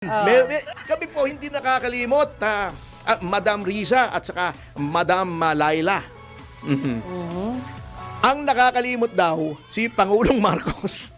Kami po hindi nakakalimot, Madam Riza at saka Madam Laila. Ang nakakalimot daw, si Pangulong Marcos.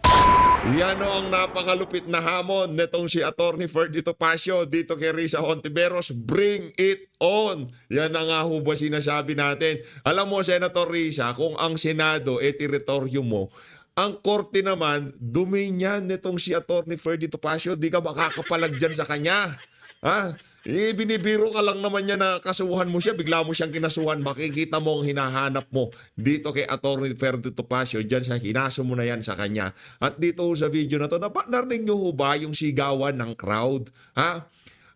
Yan o ang napakalupit na hamon netong si Atty. Ferdy Topacio dito kay Risa Hontiveros. Bring it on! Yan na nga ho ba sinasabi natin. Alam mo, Senator Risa, kung ang Senado teritoryo mo, ang korte naman, domain yan nitong si Atty. Ferdy Topacio. Di ka makakapalag dyan sa kanya. Ha? Binibiro ka lang naman niya na kasuhan mo siya, bigla mo siyang kinasuhan, makikita mo ang hinahanap mo dito kay Atty. Ferdy Topacio, dyan sa hinaso mo na yan sa kanya. At dito sa video na to, narinig nyo ho ba yung sigawan ng crowd? Ha?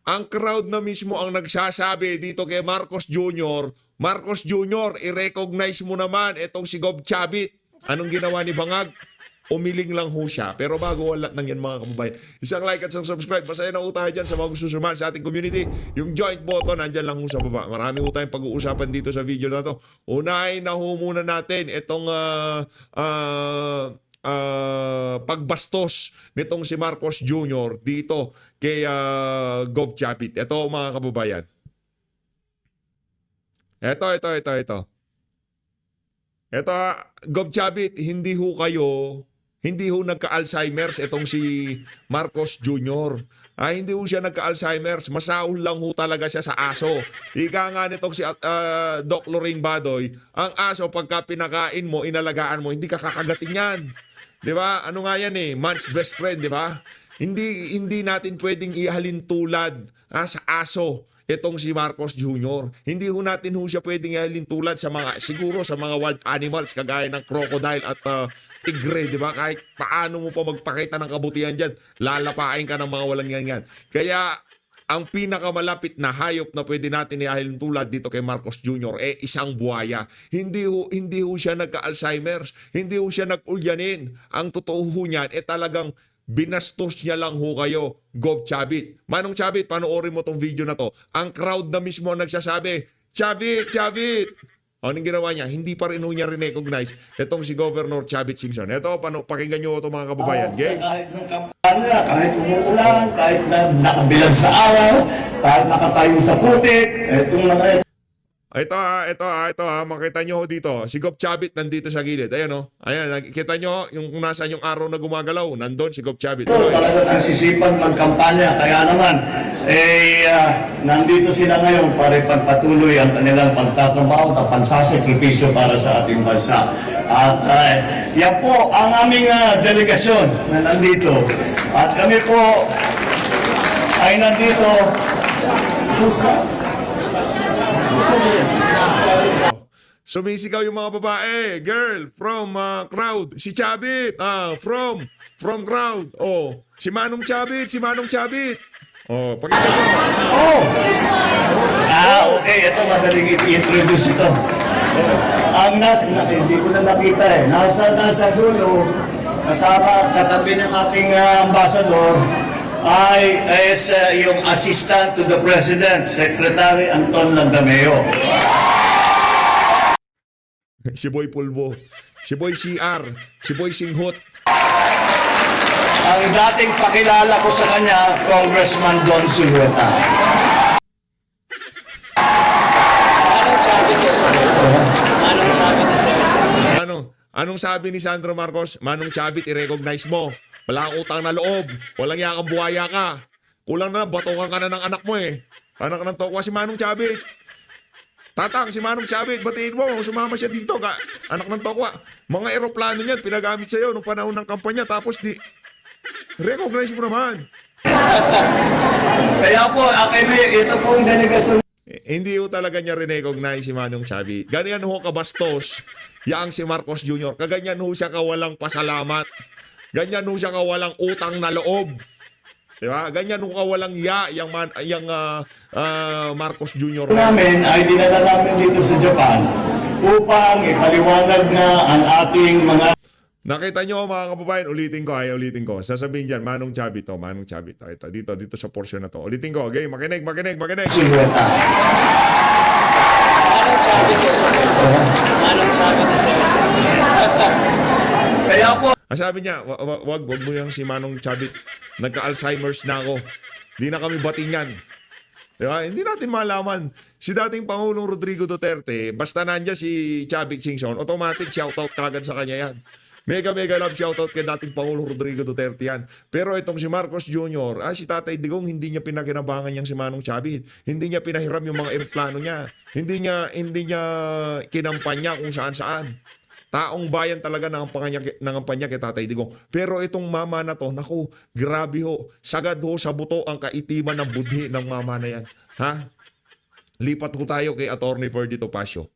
Ang crowd na mismo ang nagsasabi dito kay Marcos Jr., Marcos Jr., i-recognize mo naman itong si Gov Chavit. Anong ginawa ni Bangag? Umiling lang ho siya. Pero bago ang lahat ng yan mga kababayan, isang like at isang subscribe. Masaya na ho tayo dyan sa mga gusto sumali sa ating community. Yung joint button, nandyan lang ho sa baba. Marami ho tayong pag-uusapan dito sa video na to. Unahin na ho muna natin itong pagbastos nitong si Marcos Jr. dito kay Gov Chavit. Ito mga kababayan. Ito. Ito, Gov Chavit, hindi ho nagka-Alzheimer's itong si Marcos Jr. Hindi ho siya nagka-Alzheimer's. Masahol lang ho talaga siya sa aso. Ika nga nitong si Doc Lorraine Badoy, ang aso pagka pinakain mo, inalagaan mo, hindi ka kakagatin yan. Di ba? Ano nga yan man's best friend, di ba? Hindi natin pwedeng ihalin tulad sa aso itong si Marcos Jr. Hindi ho natin siya pwedeng ihalin tulad sa mga, siguro sa mga wild animals kagaya ng crocodile at tigre, di ba? Kahit paano mo pa magpakita ng kabutihan dyan, lalapain ka ng mga walang yan. Kaya ang pinakamalapit na hayop na pwede natin ihalin tulad dito kay Marcos Jr. Isang buhaya. Hindi ho siya nagka-Alzheimer's, hindi ho siya nag-ulyanin. Ang totoo ho niyan, talagang binastos niya lang ho kayo, Gov Chavit. Manong Chavit, panoorin mo tong video na to. Ang crowd na mismo ang nagsasabi, Chavit! Anong ginawa niya? Hindi pa rin ho niya rin-recognize itong si Governor Chavit Singson. Ito, pakinggan nyo ito mga kababayan. Kahit ng kampanya, kahit umuulan, kahit nakabilag sa araw, kahit nakatayo sa putik, itong mga Ito makita nyo ho dito. Si Gov Chavit nandito sa gilid. Ayan Ayan, kita nyo yung kung nasaan yung araw na gumagalaw. Nandun si Gov Chavit. talaga nagsisipag magkampanya. Kaya naman, nandito sila ngayon para pagpatuloy ang kanilang pagtatrabaho at pagsasakripisyo para sa ating bansa. At yan po ang aming delegasyon na nandito. At kami po ay nandito Sumisigaw yung mga babae. Girl, from crowd. Si Chavit, from crowd. Si Manong Chavit. Pakinggan mo. Okay. Ito, madaling i-introduce ito. Hindi ko na nakita Nasa dulo, kasama, katabi ng ating ambassador, is yung assistant to the President, Secretary Anton Landameo. Si Boy Pulbo. Si Boy CR. Si Boy Singhot. Ang dating pakilala ko sa kanya, Congressman Don Zulueta. Anong sabi ni Sandro Marcos? Manong Chavit, i-recognize mo. Wala kang utang na loob. Walang yakang buhaya ka. Kulang na, batukan ka na ng anak mo Anak ng tokwa si Manong Chavit. Tatang, si Manong Chavit, batiin mo. Sumama siya dito. Anak ng tokwa. Mga eroplano niyan, pinagamit sa'yo nung panahon ng kampanya. Tapos recognize mo naman. Kaya po, ito pong delegasyon. Hindi ho talaga niya rin-recognize si Manong Chavit. Ganyan ho kabastos yang si Marcos Jr. Kaganyan ho siya kawalang pasalamat. Ganyan ho siya kawalang utang na loob. Diba? Ganyan ho kawalang yung Marcos Jr. Namin ay dinala namin dito sa Japan upang ipaliwanag na ang ating mga Nakita nyo mga kababayan, ulitin ko. Sasabihin dyan, Manong Chavit Manong Chavit. Ito, dito sa portion na to. Ulitin ko, okay? Makinig. silueta. Kaya po, Sabi niya, wag mo yung si Manong Chavit. Nagka-Alzheimer's na ako. Hindi na kami batingan. Diba? Hindi natin malaman. Si dating Pangulong Rodrigo Duterte, basta nandiyan si Chavit Singson, automatic shoutout kagad sa kanya yan. Mega love shoutout kay dating Pangulong Rodrigo Duterte yan. Pero itong si Marcos Jr., si Tatay Digong, hindi niya pinakinabangan yang si Manong Chavit. Hindi niya pinahiram yung mga aeroplano niya. Hindi niya kinampanya kung saan-saan. Taong bayan talaga nangampanya kay Tatay Digong. Pero itong mama na to, naku, grabe ho. Sagad ho sa buto ang kaitiman ng budhi ng mama na yan. Ha? Lipat ho tayo kay Attorney Ferdy Topacio.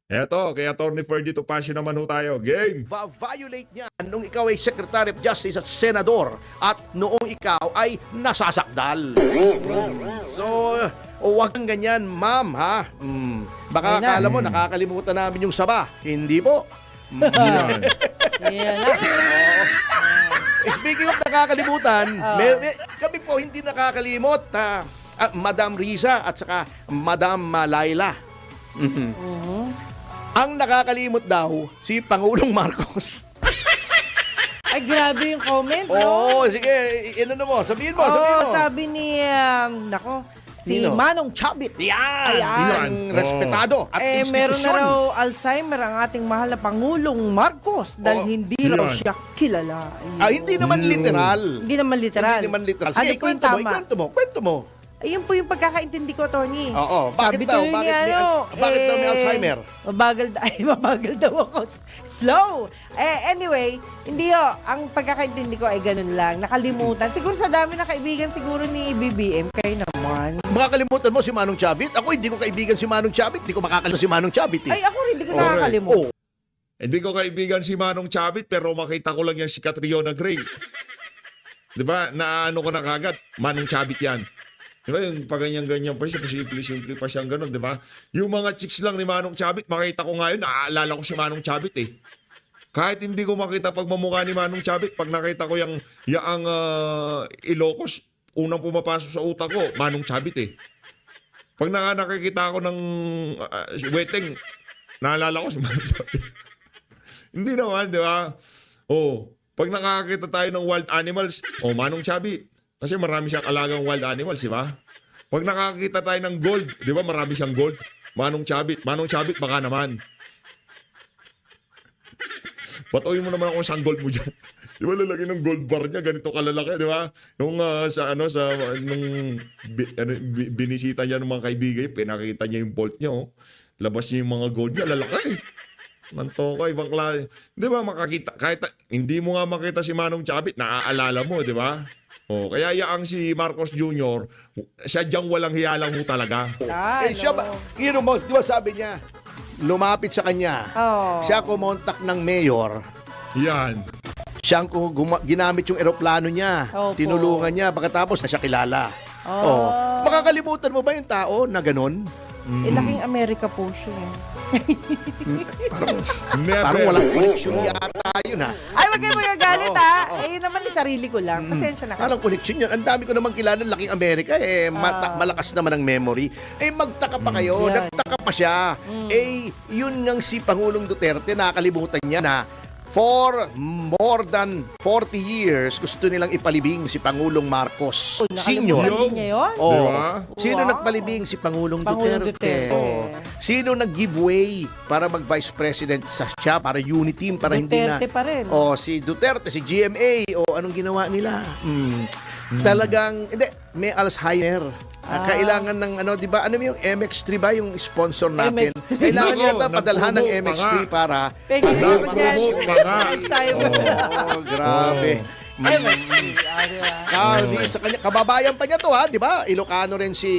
Eto, kay Attorney Ferdy Topacio naman ho tayo. Game! Va-violate niya nung ikaw ay Secretary of Justice at Senador at noong ikaw ay nasasakdal. So, huwag kang ganyan, ma'am, ha? Baka Ayun na. akala mo, nakakalimutan namin yung saba. Hindi po. Yan. Yan lang. Speaking of nakakalimutan, kami po hindi nakakalimot, Madam Riza at saka Madam Laila. Ang nakakalimot daw, si Pangulong Marcos. Ay, grabe yung comment, no? Oo, sige, ano mo, sabihin mo. Sabi ni, si Nino? Manong Chavit. Yan! Ayan. Isang respetado at Meron na institusyon. raw Alzheimer ang ating mahal na Pangulong Marcos dahil hindi raw yan. siya kilala. Hindi naman literal. Hindi naman literal. Hindi naman literal. Ano Sige, po yung kwento mo, tama? kwento mo. Ayun po yung pagkakaintindi ko, Tony. Oo, bakit Sabi daw? tuloy Bakit niya, bakit daw may Alzheimer? Mabagal daw ako. Slow. Anyway, hindi ho. Ang pagkakaintindi ko ay ganun lang. Nakalimutan. Siguro sa dami na kaibigan siguro ni BBM. Kayo naman. Makakalimutan mo si Manong Chavit? Ako hindi ko kaibigan si Manong Chavit. Hindi ko makakalimutan si Manong Chavit eh. Ay, ako rin. Hindi ko Okay. nakakalimutan. Hindi ko kaibigan si Manong Chavit pero makita ko lang yan si Catriona Gray. Di ba? Naano ko na kagad. Manong Chavit yan. Di ba? Yung paganyan-ganyan pa siya, simple pa siyang ganun, di ba? Yung mga chicks lang ni Manong Chavit, makita ko ngayon, naaalala ko si Manong Chavit eh. Kahit hindi ko makita pagmamukha ni Manong Chavit, pag nakita ko yung Ilocos, unang pumapasok sa utak ko, Manong Chavit eh. Pag nakikita ko ng wedding, naalala ko si Manong Chavit. Hindi naman, di ba? Pag nakakita tayo ng wild animals, Manong Chavit. Kasi marami siyang alagang wild animals, di ba? Pag nakakita tayo ng gold, di ba marami siyang gold? Manong Chavit, baka naman. Patuloy mo naman ako sa gold mo dyan. Di ba lalaki ng gold bar niya, ganito kalalaki, di ba? Yung binisita niya ng mga kaibigan, pinakita niya yung vault niya, labas niya yung mga gold niya, lalaki. Mantoka, ibang klase. Di ba makakita, kahit hindi mo nga makita si Manong Chavit, naaalala mo, di ba? Kaya yaang si Marcos Jr., sadyang walang hiya lang ho talaga. Siya ba, di ba sabi niya, lumapit sa kanya. Siya kumontak ng mayor. Yan. Siya ang ginamit yung eroplano niya. Opo. Tinulungan niya, pagkatapos na siya kilala. Makakalimutan mo ba yung tao na ganun? Laking Amerika po siya. Parang walang connection yata yun ha. Ay, wag kayo magagalit Oo, ha. oo. Yun naman yung sarili ko lang. Pasensya na kayo. Parang connection yun. Ang dami ko namang kilala ng laking Amerika malakas naman ang memory. Magtaka pa kayo. Yan. Nagtaka pa siya. Yun ngang si Pangulong Duterte, nakakalimutan niya na for more than 40 years, gusto nilang ipalibing si Pangulong Marcos Sr. Nakalimutan niya yun? Oh. Di ba? Sino Wow. nagpalibing? Si Pangulong Pangulong Duterte. Duterte. Sino nag-giveaway para mag-vice president siya, para unity team, para hindi na... Duterte pa rin. Si Duterte, si GMA, anong ginawa nila? Talagang, hindi, may Alzheimer. Kailangan ng, di ba, yung MX3 ba, yung sponsor natin? MX3. Kailangan Nako, yata padalhan ng nagpromote pa MX3 nga. para... Pegi Ang ako dyan. promote pa nga. Alzheimer. Grabe. Grabe, Oh. sa kanya, kababayan pa niya to ha, di ba? Ilocano rin si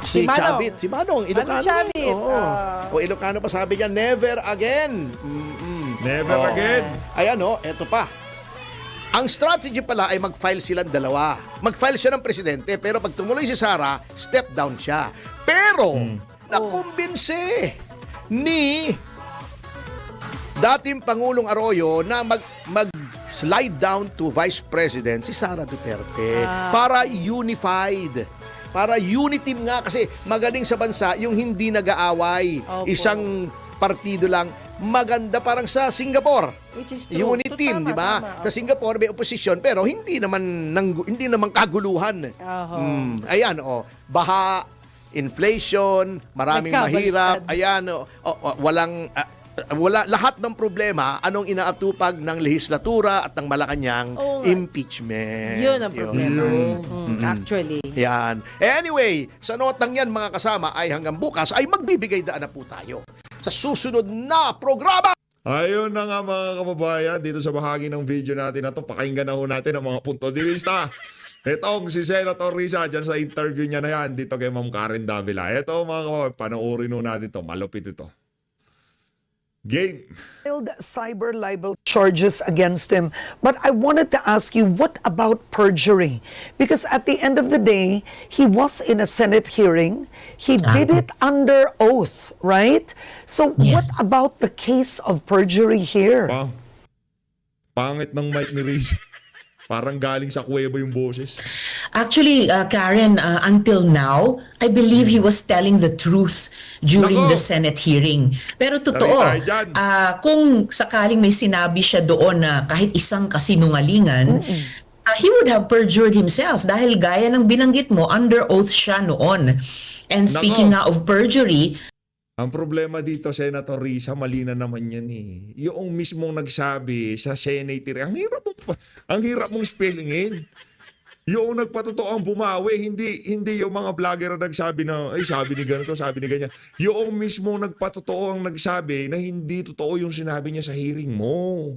Si Manong. Chavit. Si Manong, Ilocano. Chavit. Ilocano pa sabi niya, never again. Never again. Ayan eto pa. Ang strategy pala ay mag-file silang dalawa. Mag-file siya ng presidente, pero pag tumuloy si Sara, step down siya. Pero, nakumbinse ni dating Pangulong Arroyo na mag-slide down to Vice President si Sara Duterte para unified. Para unity nga kasi magaling sa bansa yung hindi nag-aaway. Opo. Isang partido lang maganda parang sa Singapore. Which is true. Unity team, Tama, di ba? tama. Sa Singapore may opposition pero hindi naman kaguluhan. Oho. Ayan, baha, inflation, maraming mahirap. Nagkabaliktad. Ayan, wala lahat ng problema anong inaatupag ng lehislatura at ng Malacanang Oo nga. impeachment. Yun ang problema. Yun. Actually. Yan. Anyway, sa notang yan mga kasama ay hanggang bukas ay magbibigay daan na po tayo sa susunod na programa. Ayun na nga mga kababayan, dito sa bahagi ng video natin na to, pakinggan na ho natin ang mga punto de vista. Itong si Senator Risa dyan sa interview niya na yan dito kay Ma'am Karen Davila. Ito mga kababayan, panoorin ho natin to, malupit ito. Game. Filed cyber libel charges against him. But I wanted to ask you, what about perjury? Because at the end of the day, he was in a Senate hearing. He did it under oath, right? So what about the case of perjury here? Pangit ng mic ni Risa. Parang galing sa kuweba yung boses. Actually, Karen, until now, I believe he was telling the truth during Nako! the Senate hearing. Pero totoo, Tayo dyan. kung sakaling may sinabi siya doon na kahit isang kasinungalingan, he would have perjured himself dahil gaya ng binanggit mo, under oath siya noon. And speaking nga of perjury, Ang problema dito, Senator Risa, mali na naman yan eh. Yung mismong nagsabi sa Senate, ang hirap mong spellingin. Yung nagpatotoo ang bumawi, hindi yung mga vlogger na nagsabi na, ay sabi ni ganito, sabi ni ganyan. Yung mismong nagpatotoo ang nagsabi na hindi totoo yung sinabi niya sa hearing mo.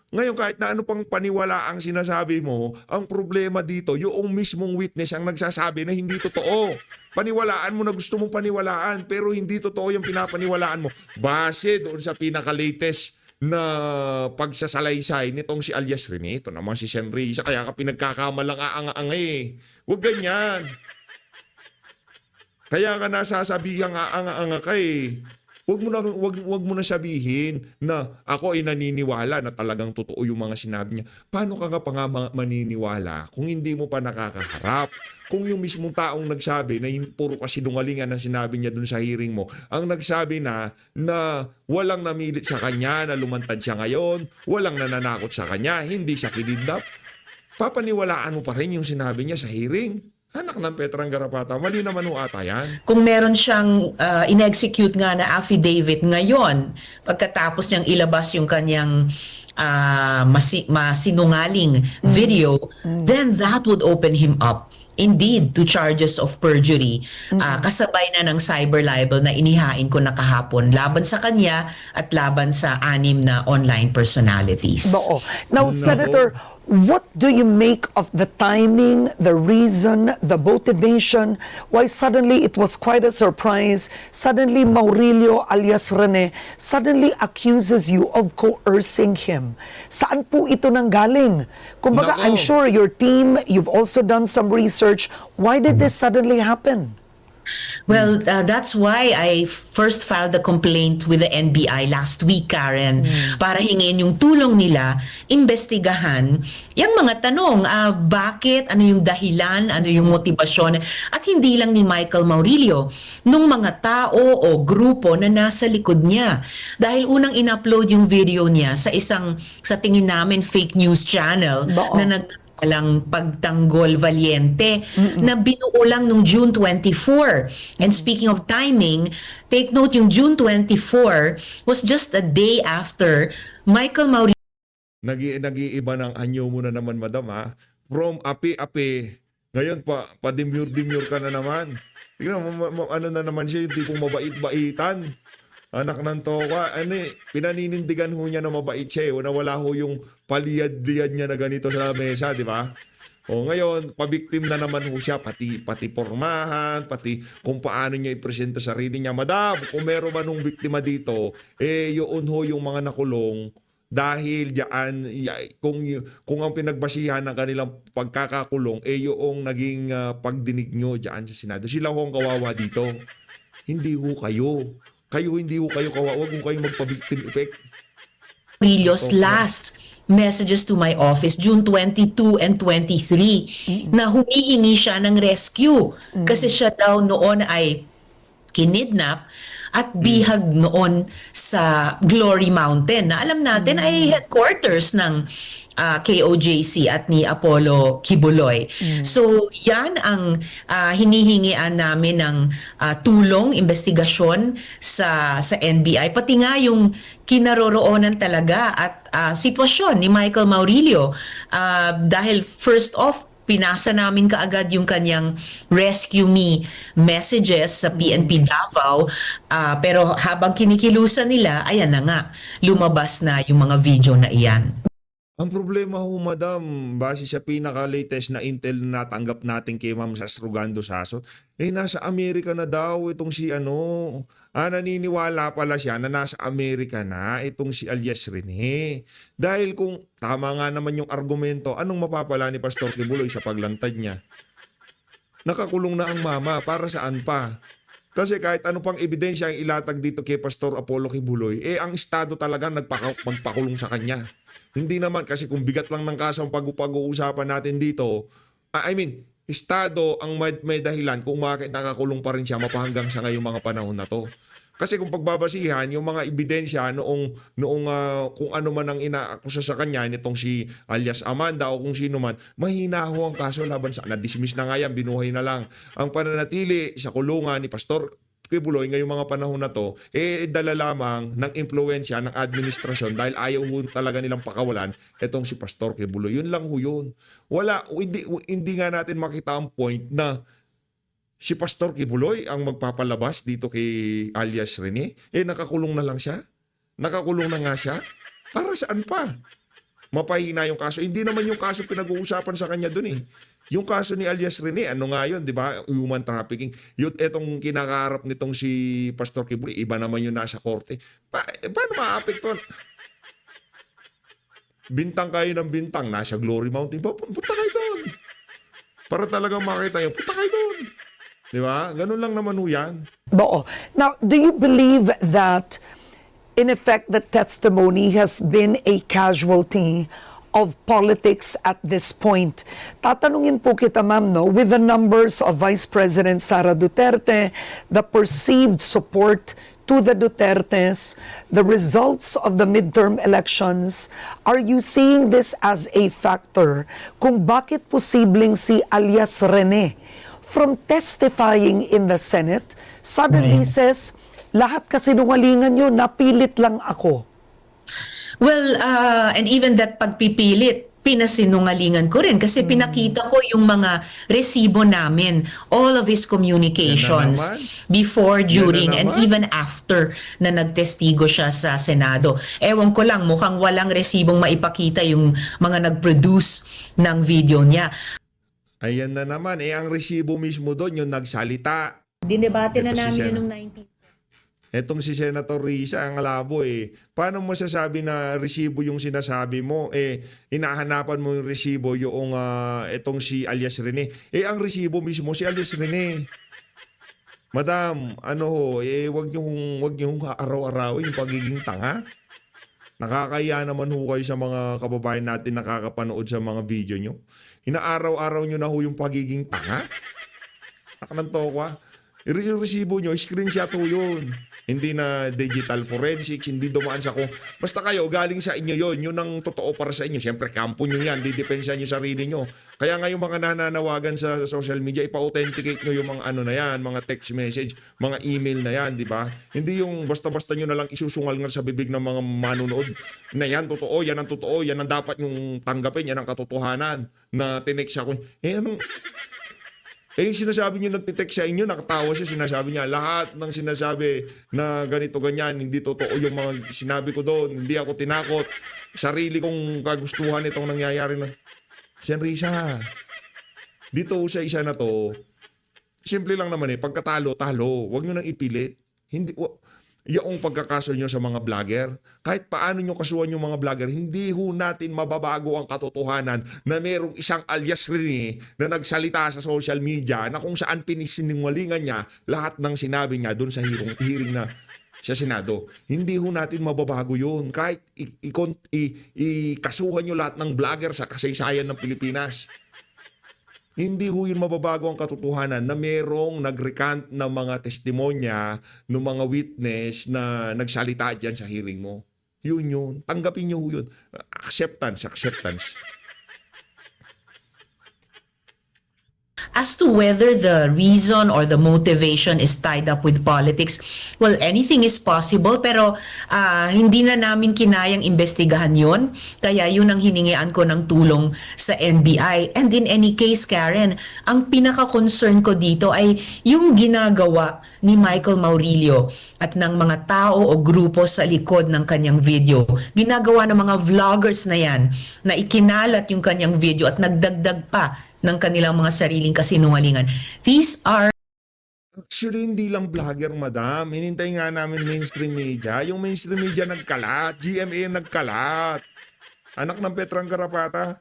Ngayon, kahit na ano pang paniwala ang sinasabi mo, ang problema dito, yung mismong witness ang nagsasabi na hindi totoo. Paniwalaan mo na gusto mong paniwalaan, pero hindi totoo yung pinapaniwalaan mo. Base doon sa pinaka-latest na pagsasalaysay nitong si alias Rene, ito naman si Sen Risa, kaya ka pinagkakamalang aanga-anga eh. Huwag ganyan. Kaya ka nasasabihan aanga-anga ka eh. Wag mo na sabihin na ako ay naniniwala na talagang totoo yung mga sinabi niya. Paano ka nga pa nga maniniwala kung hindi mo pa nakakaharap? Kung yung mismong taong nagsabi na puro kasinungalingan ang sinabi niya dun sa hearing mo, ang nagsabi na walang namilit sa kanya, na lumantad siya ngayon, walang nananakot sa kanya, hindi siya kinidnap, papaniwalaan mo pa rin yung sinabi niya sa hearing? Anak ng Petrang Garapata, mali naman ho ata yan. kung meron siyang in-execute nga na affidavit ngayon, pagkatapos niyang ilabas yung kanyang masinungaling video, then that would open him up indeed to charges of perjury. Kasabay na ng cyber libel na inihain ko na kahapon laban sa kanya at laban sa 6 na online personalities. Oo. Now, Senator, what do you make of the timing, the reason, the motivation? Why suddenly it was quite a surprise? Suddenly, Maurilio alias Rene suddenly accuses you of coercing him. Saan po ito nanggaling? Kumbaga, Nako. I'm sure your team, you've also done some research. Why did this suddenly happen? Well, that's why I first filed the complaint with the NBI last week, Karen, para hingin yung tulong nila, imbestigahan yung mga tanong, bakit, ano yung dahilan, ano yung motibasyon, at hindi lang ni Michael Maurilio, nung mga tao o grupo na nasa likod niya. Dahil unang in-upload yung video niya sa sa tingin namin, fake news channel na alang Pagtanggol Valiente na binuo lang nung June 24. And speaking of timing, take note yung June 24 was just a day after Michael Maurilio Nag-iiba ng anyo mo na naman, madam ha. From api-api, ngayon pa demure-demure ka na naman. Tignan mo, ano na naman siya, yung tipong mabait-baitan. Anak ng toka, pinaninindigan ho niya na mabait siya eh. Wala ho yung paliyad-liyad niya na ganito sa mesa, di ba? O ngayon, pabiktim na naman ho siya, pati pormahan, pati kung paano niya ipresenta sarili niya. Madam, kung meron man nung biktima dito, yun ho yung mga nakulong dahil diyan, kung ang pinagbasihan ng kanilang pagkakakulong, yung naging pagdinig nyo diyan sa Senado. Sila ho ang kawawa dito. Hindi ho kayo. Hindi ho kayo kawawa. Huwag ho kayong magpa-victim effect. Maurillio's last messages to my office, June 22 and 23, na humihingi siya ng rescue kasi siya daw noon ay kinidnap at bihag noon sa Glory Mountain na alam natin ay headquarters ng KOJC at ni Apollo Kibuloy. So yan ang hinihingian namin ng tulong, investigasyon sa NBI. Pati nga yung kinaroroonan talaga at sitwasyon ni Michael Maurilio. Dahil first off, pinasa namin kaagad yung kanyang rescue me messages sa PNP Davao. Pero habang kinikilusan nila, ayan na nga, lumabas na yung mga video na iyan. Ang problema ho, madam, base sa pinaka-latest na intel na natanggap natin kay Ma'am Sastrugando Sasot, nasa Amerika na daw itong si naniniwala pala siya na nasa Amerika na itong si alias Rene. Dahil kung tama nga naman yung argumento, anong mapapala ni Pastor Kibuloy sa paglantad niya? Nakakulong na ang mama, para saan pa? Kasi kahit ano pang ebidensya ang ilatag dito kay Pastor Apollo Kibuloy, ang Estado talaga magpakulong sa kanya. Hindi naman kasi kung bigat lang ng kaso ang pag-uusapan natin dito, Estado ang may dahilan kung bakit nakakulong pa rin siya mapahanggang sa ngayong mga panahon na to. Kasi kung pagbabasihan, yung mga ebidensya noong kung ano man ang inaakusa sa kanya, nitong si alias Amanda o kung sino man, mahina ho ang kaso laban sa, na-dismiss na nga yan, binuhay na lang. Ang pananatili sa kulungan ni Pastor Kibuloy ngayong mga panahon na to, dala lamang ng impluwensya ng administrasyon dahil ayaw ho talaga nilang pakawalan itong si Pastor Kibuloy. Yun lang ho yun. Hindi nga natin makita ang point na si Pastor Kibuloy ang magpapalabas dito kay alias Rene. Nakakulong na lang siya. Nakakulong na nga siya. Para saan pa? Mapahina yung kaso. Hindi naman yung kaso pinag-uusapan sa kanya dun eh. Yung kaso ni alias Rene, ano nga yun, di ba? Human trafficking. Itong kinakaharap nitong si Pastor Kibuloy, iba naman yung nasa korte. Paano maapektuhan? Bintang kayo ng bintang, nasa Glory Mountain. Punta kayo doon. Para talagang makita yun, punta kayo doon. Di ba? Ganun lang naman ho yan. Oo. Now, do you believe that, in effect, the testimony has been a casualty of politics at this point? Tatanungin po kita, ma'am, with the numbers of Vice President Sara Duterte, the perceived support to the Dutertes, the results of the midterm elections, are you seeing this as a factor kung bakit posibleng si alias Rene, from testifying in the Senate, suddenly says, lahat kasinungalingan nyo, napilit lang ako? Well, and even that pagpipilit, pinasinungalingan ko rin kasi pinakita ko yung mga resibo namin, all of his communications Yan na naman. before, during, Yan na and naman. even after na nagtestigo siya sa Senado. Ewan ko lang, mukhang walang resibong maipakita yung mga nag-produce ng video niya. Ayan na naman. Ang resibo mismo doon, yung nagsalita. Dinebate na Ito si namin Sen. yun nung 19. Etong si Senator Risa, ang labo Paano mo sasabi na resibo yung sinasabi mo? Hinahanapan mo yung resibo yung etong si alias Rene. Ang resibo mismo si alias Rene. Madam, wag niyong araw-arawin yung pagiging tanga. Nakakaya naman ho kayo sa mga kababayan natin nakakapanood sa mga video nyo. Inaaraw-araw nyo na ho yung pagiging tanga. Nakananto ko yung resibo nyo, screenshot ho yun. Hindi na digital forensics, hindi dumaan sa basta kayo, galing sa inyo yon, yun ang totoo para sa inyo. Siyempre, kampo nyo yan, didepensa nyo sarili nyo. Kaya nga yung mga nananawagan sa social media, ipa-authenticate nyo yung mga na yan, mga text message, mga email na yan, di ba? Hindi yung basta-basta nyo na lang isusungal nga sa bibig ng mga manunood na yan totoo, yan ang totoo, yan ang dapat yung tanggapin, yan ang katotohanan na tinext ako. Yung sinasabi niyo nagtitext sa inyo, nakatawa siya, sinasabi niya, lahat ng sinasabi na ganito, ganyan, hindi totoo yung mga sinabi ko doon, hindi ako tinakot, sarili kong kagustuhan itong nangyayari na. Sen Risa, dito sa isa na to, simple lang naman pagkatalo, talo, huwag nyo nang ipilit. Yung pagkakaso nyo sa mga vlogger, kahit paano nyo kasuhan yung mga vlogger, hindi ho natin mababago ang katotohanan na merong isang alias Rene na nagsalita sa social media na kung saan pinisinungalingan niya lahat ng sinabi niya doon sa hearing na sa Senado. Hindi ho natin mababago yun. Kahit ikasuhan nyo lahat ng vlogger sa kasaysayan ng Pilipinas. Hindi ho yun mababago ang katotohanan na merong nag-recant ng mga testimonya ng mga witness na nagsalita dyan sa hearing mo. Yun. Tanggapin nyo ho yun. Acceptance. As to whether the reason or the motivation is tied up with politics, well, anything is possible, pero hindi na namin kinayang investigahan yun. Kaya yun ang hiningian ko ng tulong sa NBI. And in any case, Karen, ang pinaka-concern ko dito ay yung ginagawa ni Michael Maurilio at ng mga tao o grupo sa likod ng kanyang video. Ginagawa ng mga vloggers na yan na ikinalat yung kanyang video at nagdagdag pa ng kanilang mga sariling kasinungalingan. These are Actually, hindi lang vlogger, madam. Hinintay nga namin mainstream media. Yung mainstream media nagkalat. GMA nagkalat. Anak ng Petrang Garapata.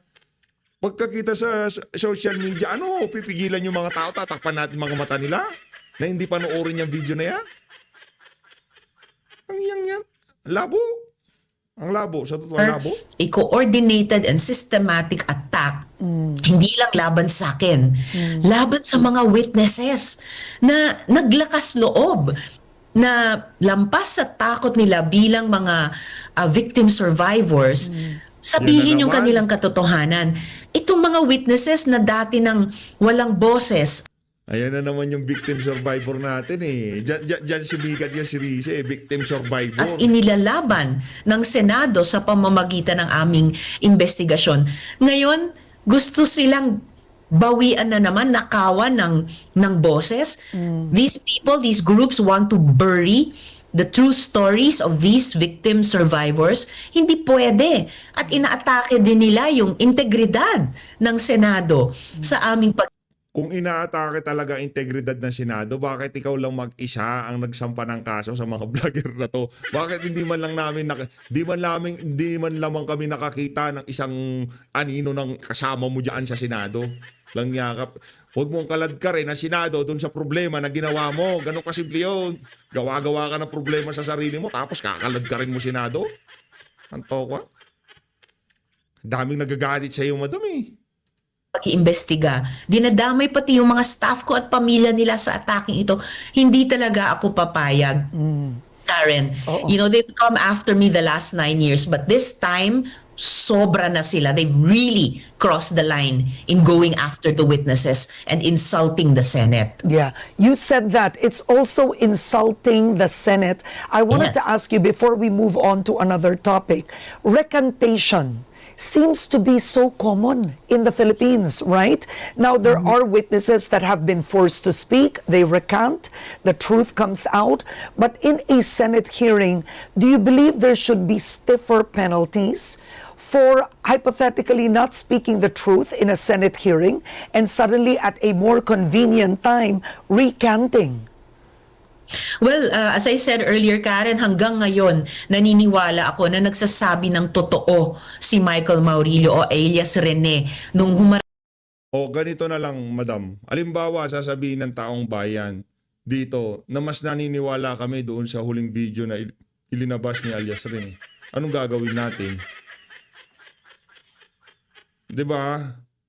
Pagkakita sa social media, pipigilan yung mga tao, tatakpan natin mga mata nila na hindi panoorin yung video na yan. Ang yan. Labo. Ang labo. Sa totoo, labo. a coordinated and systematic attack, hindi lang laban sa akin, laban sa mga witnesses na naglakas loob, na lampas sa takot nila bilang mga victim survivors, sabihin Yun na yung naman. kanilang katotohanan. Itong mga witnesses na dati nang walang boses, Ayan na naman yung victim survivor natin eh. Diyan sumikat yung si Rize, victim survivor. at inilalaban ng Senado sa pamamagitan ng aming investigasyon. Ngayon, gusto silang bawian na naman, nakawan ng boses. These people, these groups want to bury the true stories of these victim survivors. Hindi pwede. At inaatake din nila yung integridad ng Senado sa aming Kung inaatake talaga ang integridad ng Senado, bakit ikaw lang mag-isa ang nagsampa ng kaso sa mga vlogger na to? Bakit hindi man lamang kami nakakita ng isang anino ng kasama mo diyan sa Senado? Lang yakap. Huwag mong kaladkar na Senado doon sa problema na ginawa mo. Ganun kasimple yun. Gawa-gawa ka ng problema sa sarili mo tapos kakaladkarin mo Senado? Anto ko? Daming nagagalit sa iyo, madam eh. pag-iimbestiga. Dinadamay pati yung mga staff ko at pamilya nila sa ataking ito. Hindi talaga ako papayag. Karen, they've come after me the last 9 years, but this time, sobra na sila. They've really crossed the line in going after the witnesses and insulting the Senate. Yeah, you said that. It's also insulting the Senate. I wanted to Yes. ask you before we move on to another topic. Recantation seems to be so common in the Philippines, right? Now, there are witnesses that have been forced to speak. They recant. The truth comes out. But in a Senate hearing, do you believe there should be stiffer penalties for hypothetically not speaking the truth in a Senate hearing and suddenly at a more convenient time recanting? Well, as I said earlier, Karen, hanggang ngayon, naniniwala ako na nagsasabi ng totoo si Michael Maurilio o alias Rene nung O ganito na lang, madam. Alimbawa, sasabihin ng taong bayan dito na mas naniniwala kami doon sa huling video na ilinabas ni alias Rene. Anong gagawin natin? 'Di ba?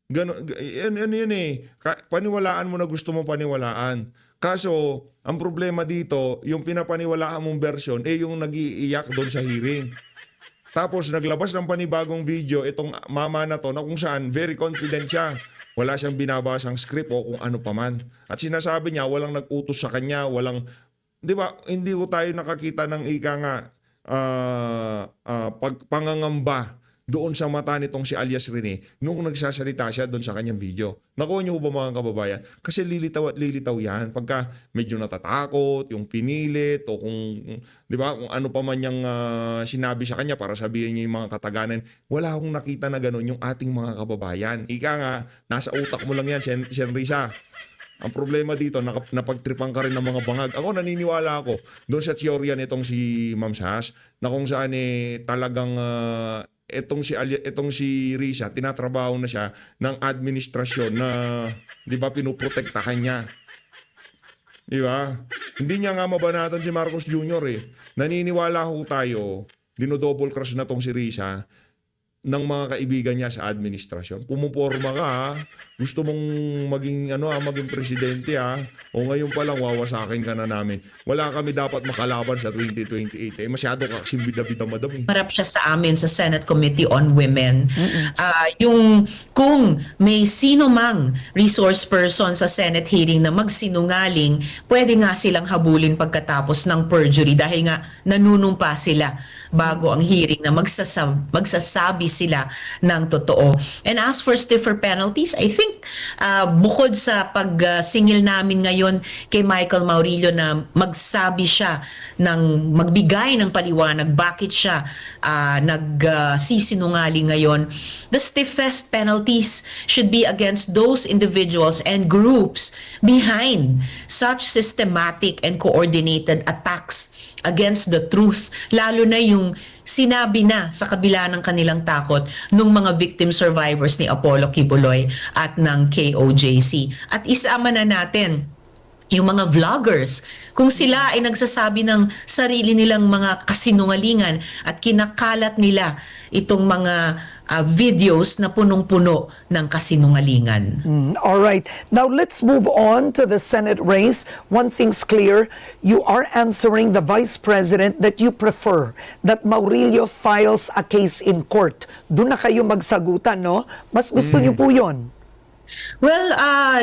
Yan eh. Paniwalaan mo na gusto mo paniwalaan. Kaso, ang problema dito, yung pinapaniwalaan mong version, yung nag-iiyak doon sa hearing. Tapos, naglabas ng panibagong video, itong mama na to, na kung saan, very confident siya. Wala siyang binabasang script o kung ano pa man. At sinasabi niya, walang nag-utos sa kanya, di ba, hindi ko tayo nakakita ng pangangamba doon sa mata nitong si alias Rene nung nagsasalita siya doon sa kanyang video. Nakuha niyo ba mga kababayan? Kasi lilitaw at lilitaw yan pagka medyo natatakot, yung pinilit, o kung, di ba, kung ano pa man yung sinabi sa kanya para sabihin niya yung mga kataganan. Wala akong nakita na gano'n yung ating mga kababayan. Ika nga, nasa utak mo lang yan, Sen Risa. Ang problema dito, napagtripan ka rin ng mga bangag. Ako, naniniwala ako doon sa teorya nitong si Ma'am Sas na kung saan talagang itong si Risa, tinatrabaho na siya ng administrasyon na, di ba, pinuprotektahan niya. Di ba? Hindi niya nga mabanatan si Marcos Jr. eh. Naniniwala ho tayo, dinodouble cross na tong si Risa, ng mga kaibigan niya sa administrasyon. Pumuporma ka, ha? Gusto mong maging presidente, ha? O ngayon pa lang wawasakin ka na namin. Wala kami dapat makalaban sa 2028. Masyado ka kasing bida-bida, madam. Marap siya sa amin sa Senate Committee on Women. Yung kung may sino mang resource person sa Senate hearing na magsinungaling, pwede nga silang habulin pagkatapos ng perjury dahil nga nanunumpa sila bago ang hearing na magsasabi sila ng totoo. And as for stiffer penalties, I think bukod sa pagsingil namin ngayon kay Michael Maurilio na magbigay ng paliwanag bakit siya nagsisinungaling ngayon, the stiffest penalties should be against those individuals and groups behind such systematic and coordinated attacks against the truth, lalo na yung sinabi na sa kabila ng kanilang takot ng mga victim survivors ni Apollo Kibuloy at ng KOJC. At isama na natin yung mga vloggers, kung sila ay nagsasabi ng sarili nilang mga kasinungalingan at kinakalat nila itong mga videos na punong-puno ng kasinungalingan. All right. Now let's move on to the Senate race. One thing's clear, you are answering the Vice President that you prefer that Maurilio files a case in court. Doon na kayo magsagutan, no? Mas gusto niyo po yun. Well,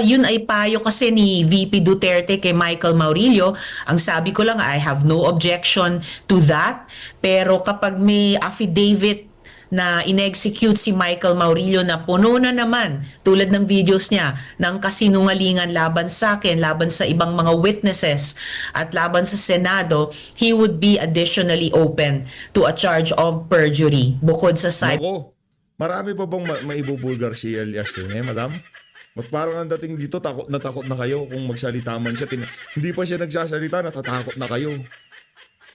yun ay payo kasi ni VP Duterte kay Michael Maurilio. Ang sabi ko lang, I have no objection to that. Pero kapag may affidavit na in-execute si Michael Maurilio na puno na naman, tulad ng videos niya, ng kasinungalingan laban sa akin, laban sa ibang mga witnesses, at laban sa Senado, he would be additionally open to a charge of perjury. Bukod sa Ako, marami pa bang maibubulgar si Elias madam? Ba't parang ang dating dito, takot na kayo kung magsalita man siya. Hindi pa siya nagsasalita, natatakot na kayo.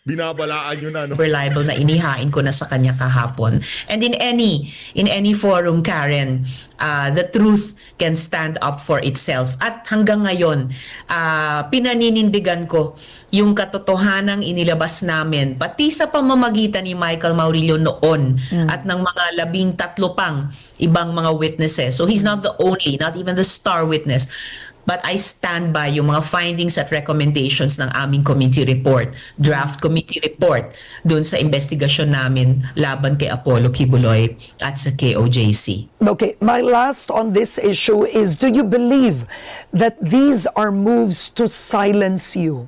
Binabalaan nyo na, no? libel na inihain ko na sa kanya kahapon. And in any forum, Karen, the truth can stand up for itself. At hanggang ngayon, pinaninindigan ko yung katotohanang inilabas namin, pati sa pamamagitan ni Michael Maurilio noon at ng mga 13 pang ibang mga witnesses. So he's not the only, not even the star witness. But I stand by yung mga findings at recommendations ng aming committee report, draft committee report, dun sa investigasyon namin laban kay Apollo Kibuloy at sa KOJC. Okay, my last on this issue is, do you believe that these are moves to silence you?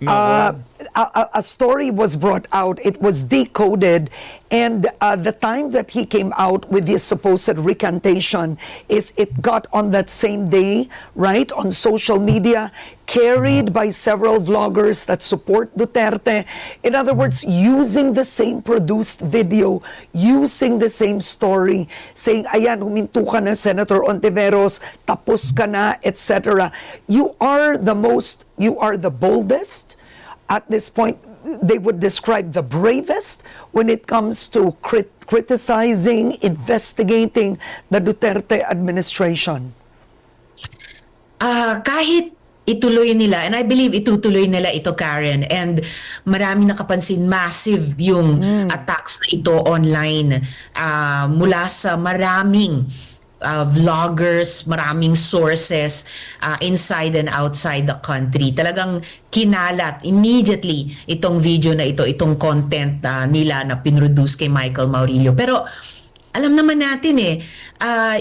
A story was brought out, it was decoded, and the time that he came out with his supposed recantation is it got on that same day, right, on social media, carried by several vloggers that support Duterte. In other words, using the same produced video, using the same story, saying, ayan, huminto ka na, Senator Ontiveros, tapos ka na, etc. You are the boldest. At this point, they would describe the bravest when it comes to criticizing, investigating the Duterte administration. Kahit ituloy nila, and I believe itutuloy nila ito, Karen, and marami nakapansin, massive yung attacks na ito online mula sa maraming vloggers, maraming sources inside and outside the country. Talagang kinalat immediately itong video na ito, itong content nila na pinroduce kay Michael Maurilio. Pero alam naman natin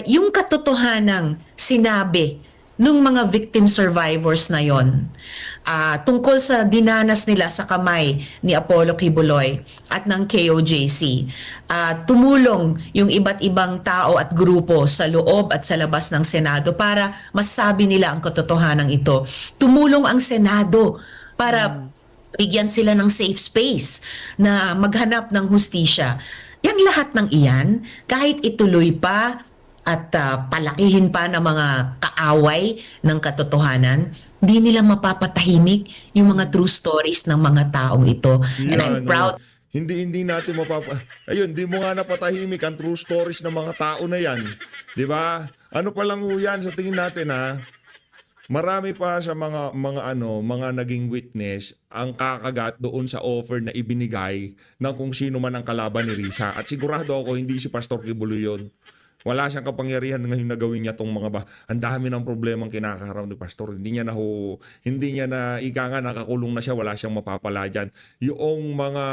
yung katotohanang sinabi nung mga victim survivors na yon, tungkol sa dinanas nila sa kamay ni Apollo Kibuloy at ng KOJC. Tumulong yung iba't ibang tao at grupo sa loob at sa labas ng Senado para masabi nila ang katotohanan ito. Tumulong ang Senado para bigyan sila ng safe space na maghanap ng hustisya. Yang lahat ng iyan, kahit ituloy pa at palakihin pa ng mga kaaway ng katotohanan, di nila mapapatahimik yung mga true stories ng mga taong ito. And I'm proud. Hindi natin Ayun, di mo nga napatahimik ang true stories ng mga tao na yan. Di ba? Ano pa lang ho yan sa tingin natin, ha? Marami pa sa mga naging witness ang kakagat doon sa offer na ibinigay ng kung sino man ang kalaban ni Risa. At sigurado ako hindi si Pastor Kibuloy yun. Wala siyang kapangyarihan ngayon na gawin niya tong ang dami ng problemang kinakaharap ni Pastor. Hindi niya na ika nga nakakulong na siya, wala siyang mapapala dyan. Yung mga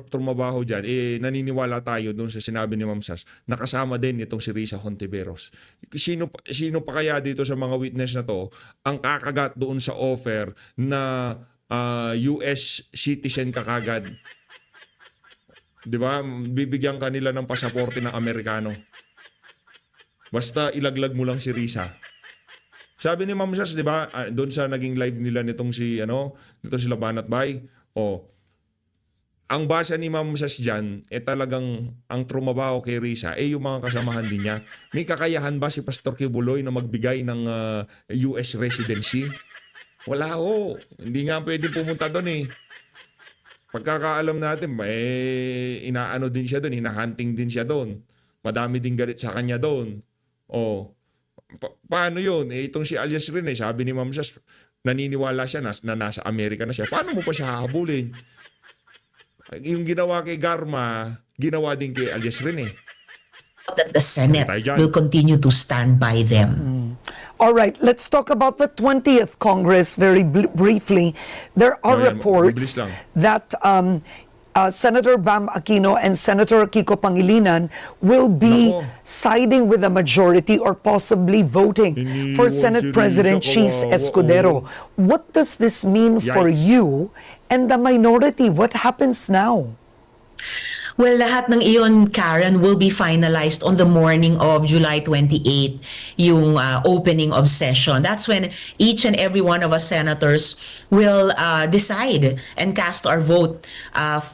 tumabaho dyan, naniniwala tayo doon sa sinabi ni Ma'am Sas, nakasama din itong si Risa Hontiveros. Sino pa kaya dito sa mga witness na to ang kakagat doon sa offer na US citizen ka kagad? Di ba? Bibigyan kanila ng pasaporte ng Amerikano. Basta ilaglag mo lang si Risa. Sabi ni Ma'am Sas, di ba, doon sa naging live nila nitong si Labanat Bay, ang basa ni Ma'am Sas dyan, talagang ang trumabaho kay Risa, yung mga kasamahan din niya. May kakayahan ba si Pastor Kibuloy na magbigay ng US residency? Wala ho. Hindi nga pwede pumunta doon Pagkakaalam natin, inaano din siya doon, hinahunting din siya doon. Madami din galit sa kanya doon. Paano yun? Itong si Alias rin sabi ni Ma'am Sas, naniniwala siya na nasa Amerika na siya. Paano mo pa siya hahabulin? Yung ginawa kay Garma, ginawa din kay Alias rin That the Senate Tayo dyan. will continue to stand by them. All right, let's talk about the 20th Congress very briefly. There are Ayan, reports mabilis lang. that Senator Bam Aquino and Senator Kiko Pangilinan will be Nako. siding with the majority or possibly voting for Iniwan Senate si President Risa, Cheese kawawa, Escudero. What does this mean for Yikes. you and the minority? What happens now? Well, lahat ng iyon, Karen, will be finalized on the morning of July 28, yung opening of session. That's when each and every one of us senators will decide and cast our vote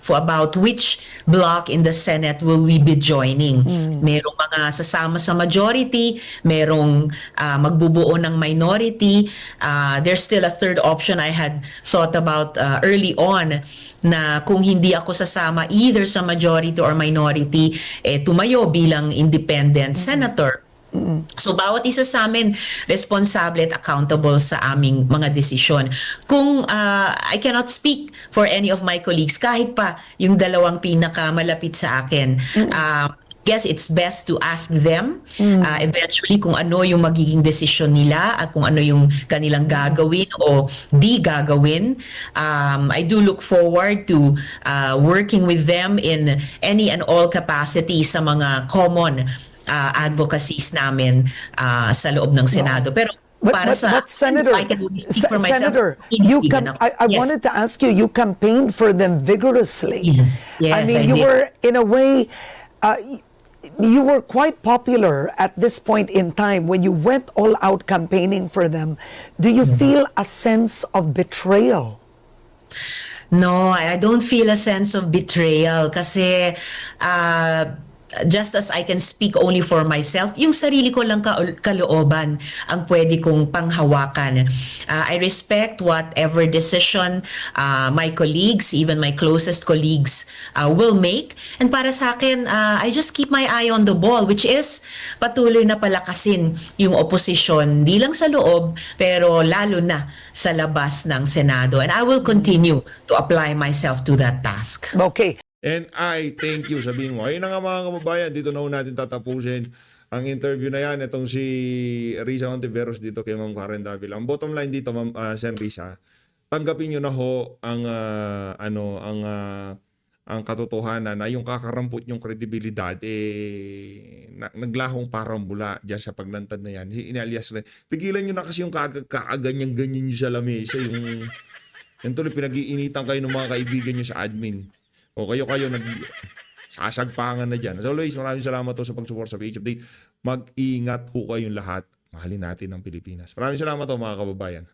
for about which block in the Senate will we be joining. Merong mga sasama sa majority, merong magbubuo ng minority. There's still a third option I had thought about early on, na kung hindi ako sasama either sa majority or minority, tumayo bilang independent senator. So bawat isa sa amin responsable at accountable sa aming mga desisyon. Kung I cannot speak for any of my colleagues, kahit pa yung dalawang pinakamalapit sa akin, guess it's best to ask them eventually kung ano yung magiging desisyon nila at kung ano yung kanilang gagawin o di gagawin. I do look forward to working with them in any and all capacity sa mga common advocacies namin sa loob ng Senado. Pero para sa Senator, I can only speak for myself. Senator, I Yes. wanted to ask you, you campaigned for them vigorously. I Yes, mean, I you did. were, in a way, you were quite popular at this point in time when you went all out campaigning for them. Do you feel a sense of betrayal? No, I don't feel a sense of betrayal kasi just as I can speak only for myself, yung sarili ko lang kalooban ang pwede kong panghawakan. I respect whatever decision my colleagues, even my closest colleagues will make. And para sa akin, I just keep my eye on the ball, which is patuloy na palakasin yung opposition, di lang sa loob, pero lalo na sa labas ng Senado. And I will continue to apply myself to that task. Okay. And I thank you, sabihin mo. Ayun na nga mga kababayan, dito na ho natin tatapusin ang interview na yan. Itong si Risa Hontiveros dito kay Ma'am Karen Davila. Ang bottom line dito, Ma'am Sen Risa, tanggapin nyo na ho ang katotohanan na yung kakarampot yung kredibilidad, naglahong parang bula dyan sa paglantad na yan. Inalias rin. Pigilan nyo na kasi yung kakaganyan-ganyan nyo sa lamesa. Yung tuloy pinag-iinitan kayo ng mga kaibigan nyo sa admin. O kayo sasagpangan na dyan. As always, maraming salamat po sa pag-support sa PH Update. Mag-ingat po kayong lahat. Mahalin natin ang Pilipinas. Maraming salamat po mga kababayan.